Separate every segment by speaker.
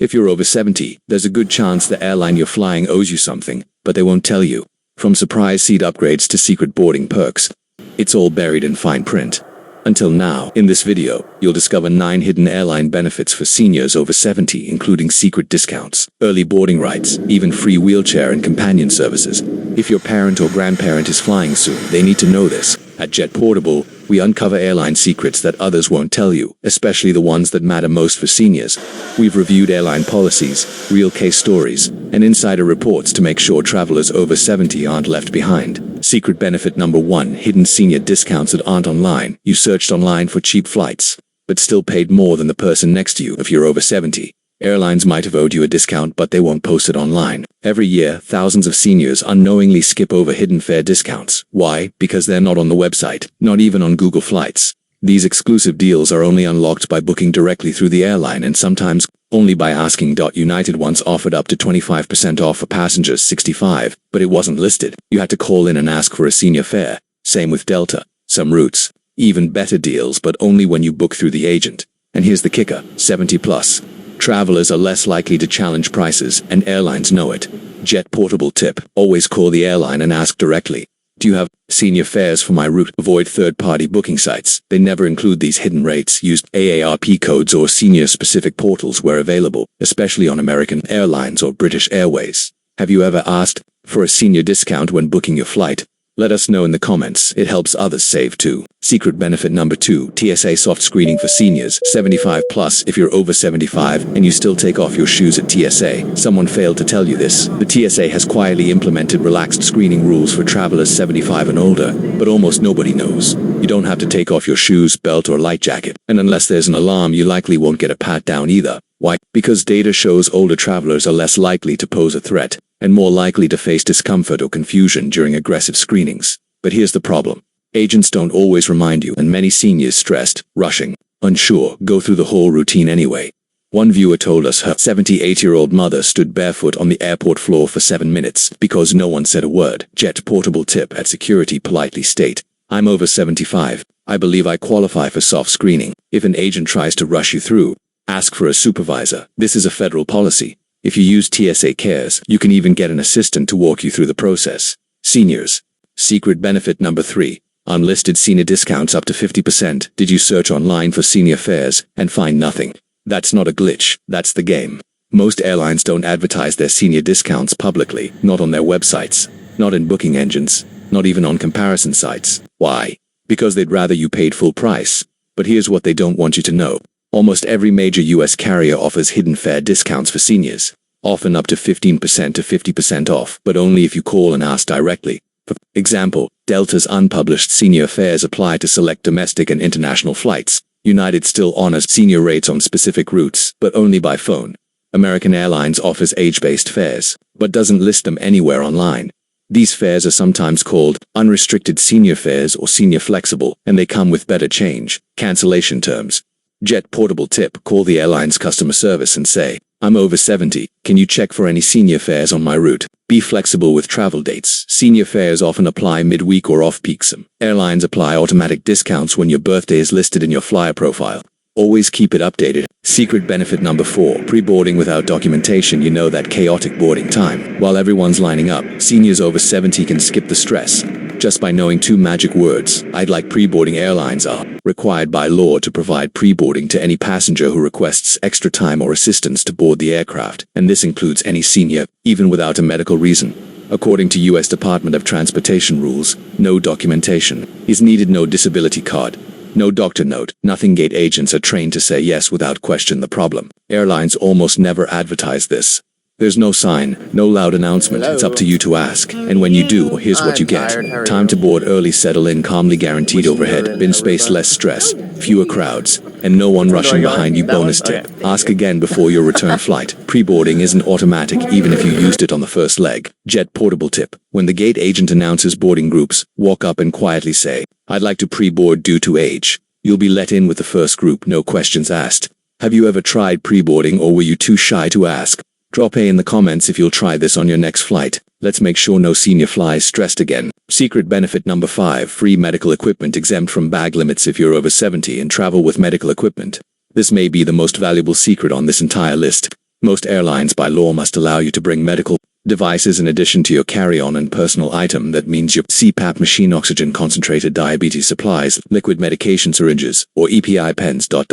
Speaker 1: If you're over 70, there's a good chance the airline you're flying owes you something, but they won't tell you. From surprise seat upgrades to secret boarding perks, it's all buried in fine print. Until now, in this video, you'll discover 9 hidden airline benefits for seniors over 70, including secret discounts, early boarding rights, even free wheelchair and companion services. If your parent or grandparent is flying soon, they need to know this. At Jet Portable, we uncover airline secrets that others won't tell you, especially the ones that matter most for seniors. We've reviewed airline policies, real case stories, and insider reports to make sure travelers over 70 aren't left behind. Secret benefit number 1: hidden senior discounts that aren't online. You searched online for cheap flights, but still paid more than the person next to you. If you're over 70, airlines might have owed you a discount, but they won't post it online. Every year, thousands of seniors unknowingly skip over hidden fare discounts. Why? Because they're not on the website, not even on Google Flights. These exclusive deals are only unlocked by booking directly through the airline, and sometimes only by asking. United once offered up to 25% off for passengers 65, but it wasn't listed. You had to call in and ask for a senior fare. Same with Delta. Some routes, even better deals, but only when you book through the agent. And here's the kicker: 70 plus. Travelers are less likely to challenge prices, and airlines know it. Jet Portable tip: always call the airline and ask directly. Do you have senior fares for my route? Avoid third-party booking sites. They never include these hidden rates. Use AARP codes or senior-specific portals where available, especially on American Airlines or British Airways. Have you ever asked for a senior discount when booking your flight? Let us know in the comments. It helps others save too. Secret benefit number 2: TSA soft screening for seniors 75 plus. If you're over 75 and you still take off your shoes at TSA, someone failed to tell you this. The TSA has quietly implemented relaxed screening rules for travelers 75 and older, but almost nobody knows. You don't have to take off your shoes, belt, or light jacket, and unless there's an alarm, you likely won't get a pat down either. Why? Because data shows older travelers are less likely to pose a threat, and more likely to face discomfort or confusion during aggressive screenings. But here's the problem: agents don't always remind you, and many seniors stressed, rushing, unsure, go through the whole routine anyway. One viewer told us her 78-year-old mother stood barefoot on the airport floor for 7 minutes because no one said a word. Jet Portable tip: at security, politely state, "I'm over 75. I believe I qualify for soft screening." If an agent tries to rush you through, ask for a supervisor. This is a federal policy. If you use TSA Cares, you can even get an assistant to walk you through the process. Seniors. Secret benefit number 3: unlisted senior discounts up to 50%. Did you search online for senior fares and find nothing? That's not a glitch, that's the game. Most airlines don't advertise their senior discounts publicly, not on their websites, not in booking engines, not even on comparison sites. Why? Because they'd rather you paid full price. But here's what they don't want you to know. Almost every major US carrier offers hidden fare discounts for seniors, often up to 15% to 50% off, but only if you call and ask directly. For example, Delta's unpublished senior fares apply to select domestic and international flights. United still honors senior rates on specific routes, but only by phone. American Airlines offers age-based fares, but doesn't list them anywhere online. These fares are sometimes called unrestricted senior fares or senior flexible, and they come with better change, cancellation terms. Jet Portable tip: call the airline's customer service and say, "I'm over 70. Can you check for any senior fares on my route?" Be flexible with travel dates. Senior fares often apply midweek or off-peak. Some airlines apply automatic discounts when your birthday is listed in your flyer profile. Always keep it updated. Secret benefit number 4: preboarding without documentation. You know that chaotic boarding time. While everyone's lining up, seniors over 70 can skip the stress just by knowing 2 magic words: I'd like preboarding. Airlines are required by law to provide preboarding to any passenger who requests extra time or assistance to board the aircraft, and this includes any senior, even without a medical reason. According to U.S. Department of Transportation rules, no documentation is needed. No disability card, no doctor note, nothing. Gate agents are trained to say yes without question. The problem: airlines almost never advertise this. There's no sign, no loud announcement. It's up to you to ask. And when you do, here's what you get. Time to board early, settle in calmly, guaranteed overhead, bin space, less stress, fewer crowds, and no one rushing behind you. Bonus tip: ask again before your return flight. Preboarding isn't automatic even if you used it on the first leg. Jet Portable tip: when the gate agent announces boarding groups, walk up and quietly say, "I'd like to preboard due to age." You'll be let in with the first group, no questions asked. Have you ever tried preboarding, or were you too shy to ask? Drop A in the comments if you'll try this on your next flight. Let's make sure no senior flies stressed again. Secret benefit number 5: free medical equipment exempt from bag limits if you're over 70 and travel with medical equipment. This may be the most valuable secret on this entire list. Most airlines by law must allow you to bring medical devices in addition to your carry-on and personal item. That means your CPAP machine, oxygen concentrated, diabetes supplies, liquid medication syringes, or EPI pens. Do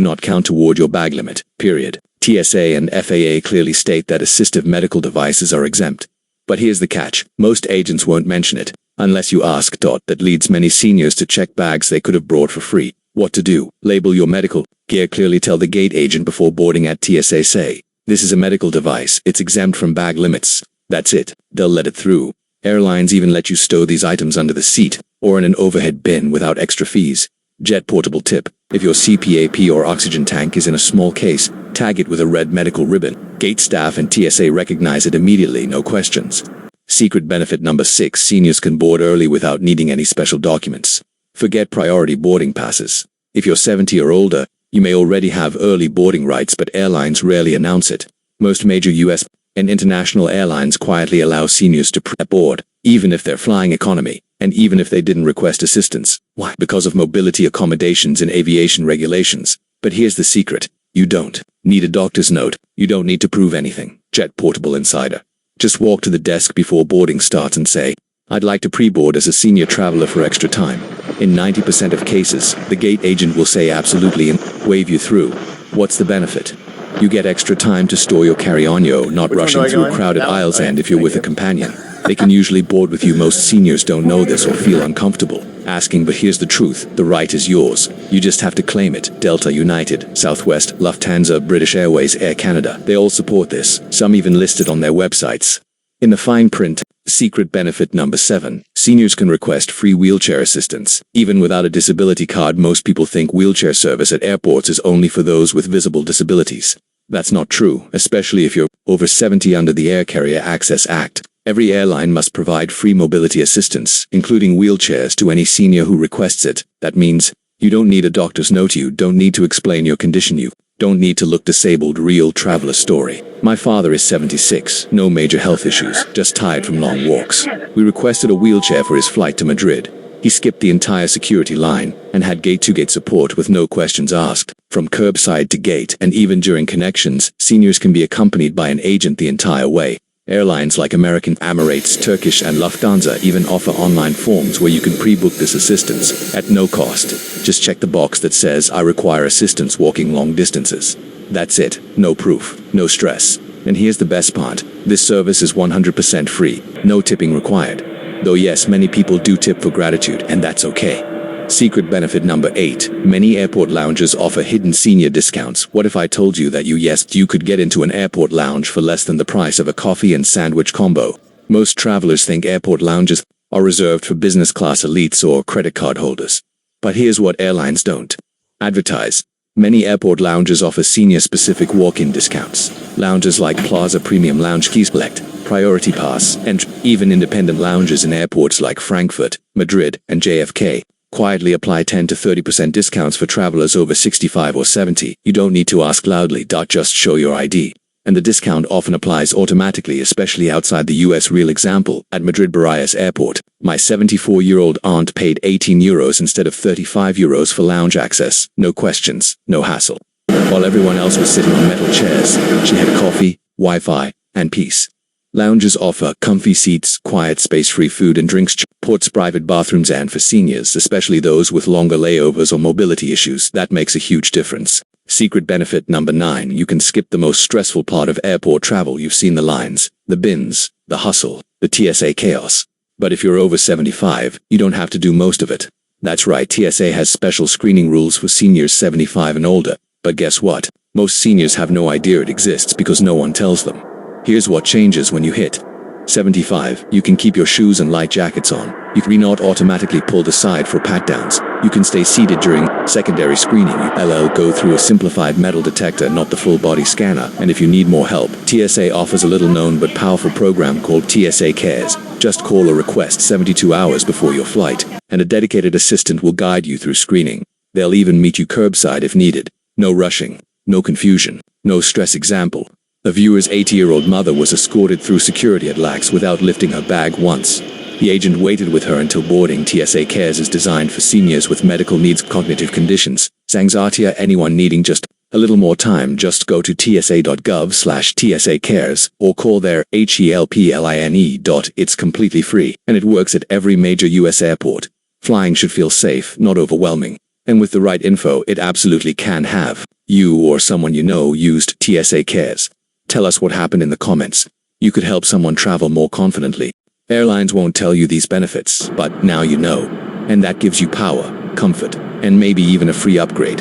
Speaker 1: not count toward your bag limit, period. TSA and FAA clearly state that assistive medical devices are exempt. But here's the catch. Most agents won't mention it, unless you ask. That leads many seniors to check bags they could have brought for free. What to do? Label your medical gear clearly. Tell the gate agent before boarding at TSA. Say, this is a medical device. It's exempt from bag limits. That's it. They'll let it through. Airlines even let you stow these items under the seat or in an overhead bin without extra fees. Jet portable tip. If your CPAP or oxygen tank is in a small case, tag it with a red medical ribbon. Gate staff and TSA recognize it immediately, no questions. Secret benefit number 6. Seniors can board early without needing any special documents. Forget priority boarding passes. If you're 70 or older, you may already have early boarding rights, but airlines rarely announce it. Most major U.S. and international airlines quietly allow seniors to pre-board, even if they're flying economy, and even if they didn't request assistance. Why? Because of mobility accommodations and aviation regulations. But here's the secret. You don't need a doctor's note. You don't need to prove anything. Jet Portable Insider. Just walk to the desk before boarding starts and say, I'd like to pre-board as a senior traveler for extra time. In 90% of cases, the gate agent will say absolutely and wave you through. What's the benefit? You get extra time to store your carry-on, not rushing through crowded aisles, and if you're with a companion, they can usually board with you. Most seniors don't know this or feel uncomfortable asking, but here's the truth. The right is yours. You just have to claim it. Delta, United, Southwest, Lufthansa, British Airways, Air Canada, they all support this, some even listed on their websites. In the fine print, secret benefit number 7, seniors can request free wheelchair assistance. Even without a disability card, most people think wheelchair service at airports is only for those with visible disabilities. That's not true, especially if you're over 70 under the Air Carrier Access Act. Every airline must provide free mobility assistance, including wheelchairs, to any senior who requests it. That means you don't need a doctor's note, you don't need to explain your condition, you don't need to look disabled. Real traveler story. My father is 76, no major health issues, just tired from long walks. We requested a wheelchair for his flight to Madrid. He skipped the entire security line and had gate-to-gate support with no questions asked. From curbside to gate, and even during connections, seniors can be accompanied by an agent the entire way. Airlines like American, Emirates, Turkish, and Lufthansa even offer online forms where you can pre-book this assistance at no cost. Just check the box that says, I require assistance walking long distances. That's it. No proof, no stress. And here's the best part. This service is 100% free. No tipping required. Though yes, many people do tip for gratitude, and that's okay. Secret benefit number 8. Many airport lounges offer hidden senior discounts. What if I told you that you could get into an airport lounge for less than the price of a coffee and sandwich combo? Most travelers think airport lounges are reserved for business class elites or credit card holders. But here's what airlines don't advertise. Many airport lounges offer senior-specific walk-in discounts. Lounges like Plaza Premium Lounge, Key Select, Priority Pass, and even independent lounges in airports like Frankfurt, Madrid, and JFK quietly apply 10 to 30% discounts for travelers over 65 or 70. You don't need to ask loudly. Just show your ID. And the discount often applies automatically, especially outside the US. Real example, at Madrid Barajas Airport, my 74-year-old aunt paid €18 instead of €35 for lounge access. No questions, no hassle. While everyone else was sitting on metal chairs, she had coffee, Wi-Fi, and peace. Lounges offer comfy seats, quiet space, free food and drinks, ports, private bathrooms, and for seniors, especially those with longer layovers or mobility issues, that makes a huge difference. Secret benefit number 9. You can skip the most stressful part of airport travel. You've seen the lines, the bins, the hustle, the TSA chaos. But if you're over 75, you don't have to do most of it. That's right, TSA has special screening rules for seniors 75 and older. But guess what? Most seniors have no idea it exists because no one tells them. Here's what changes when you hit 75. You can keep your shoes and light jackets on. You can not automatically pulled aside for pat-downs. You can stay seated during secondary screening. You'll go through a simplified metal detector, not the full-body scanner. And if you need more help, TSA offers a little-known but powerful program called TSA Cares. Just call or request 72 hours before your flight, and a dedicated assistant will guide you through screening. They'll even meet you curbside if needed. No rushing, no confusion, no stress. Example: a viewer's 80-year-old mother was escorted through security at LAX without lifting her bag once. The agent waited with her until boarding. TSA Cares is designed for seniors with medical needs, cognitive conditions, anxiety, or anyone needing just A little more time, just go to tsa.gov/TSA Cares or call their helpline. It's completely free, and it works at every major US airport. Flying should feel safe, not overwhelming. And with the right info, it absolutely can have you or someone you know used TSA Cares. Tell us what happened in the comments. You could help someone travel more confidently. Airlines won't tell you these benefits, but now you know. And that gives you power, comfort, and maybe even a free upgrade.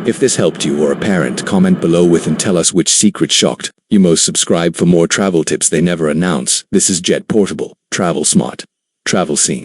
Speaker 1: If this helped you or a parent, comment below with and tell us which secret shocked you most. Subscribe for more travel tips they never announce. This is Jet Portable. Travel smart. Travel seen.